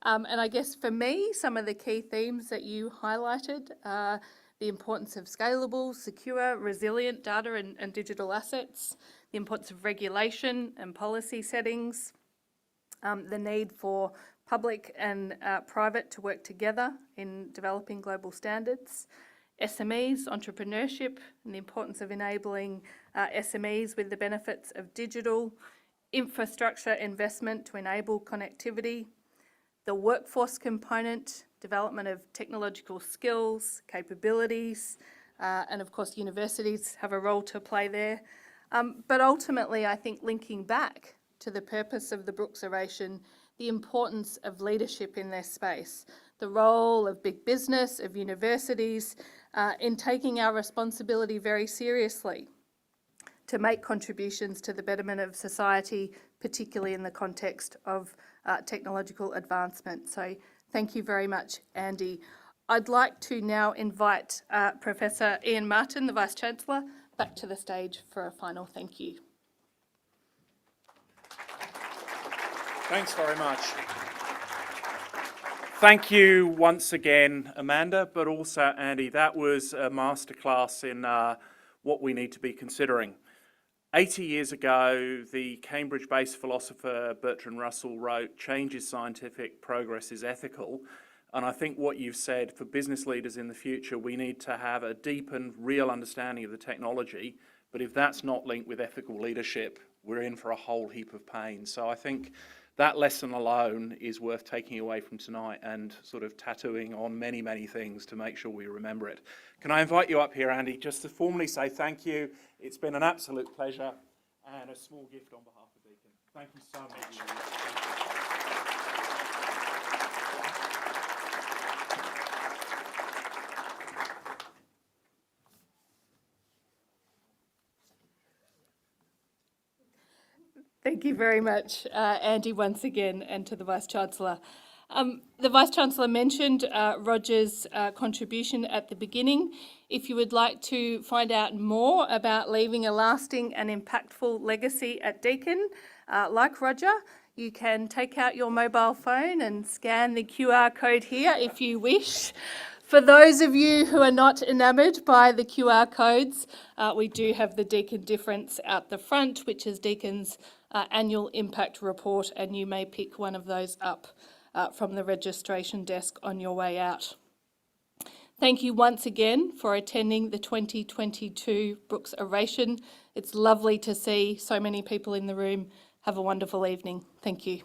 And I guess for me, some of the key themes that you highlighted are the importance of scalable, secure, resilient data and digital assets, the importance of regulation and policy settings, the need for public and private to work together in developing global standards, SMEs, entrepreneurship, and the importance of enabling SMEs with the benefits of digital, infrastructure investment to enable connectivity, the workforce component, development of technological skills, capabilities, and of course universities have a role to play there. But ultimately, I think linking back to the purpose of the Brookes Oration, the importance of leadership in their space, the role of big business, of universities, in taking our responsibility very seriously to make contributions to the betterment of society, particularly in the context of technological advancement. So thank you very much, Andy. I'd like to now invite Professor Iain Martin, the Vice-Chancellor, back to the stage for a final thank you. Thanks very much. Thank you once again, Amanda, but also Andy. That was a masterclass in what we need to be considering. 80 years ago, the Cambridge-based philosopher Bertrand Russell wrote, "Change is scientific, progress is ethical." And I think what you've said, for business leaders in the future, we need to have a deep and real understanding of the technology. But if that's not linked with ethical leadership, we're in for a whole heap of pain. So I think that lesson alone is worth taking away from tonight and sort of tattooing on many, many things to make sure we remember it. Can I invite you up here, Andy, just to formally say thank you. It's been an absolute pleasure and a small gift on behalf of Deakin. Thank you so much. Thank you very much, Andy, once again, and to the Vice-Chancellor. The Vice-Chancellor mentioned Roger's contribution at the beginning. If you would like to find out more about leaving a lasting and impactful legacy at Deakin, like Roger, you can take out your mobile phone and scan the QR code here if you wish. For those of you who are not enamoured by the QR codes, we do have the Deakin Difference out the front, which is Deakin's annual impact report, and you may pick one of those up from the registration desk on your way out. Thank you once again for attending the 2022 Brookes Oration. It's lovely to see so many people in the room. Have a wonderful evening. Thank you.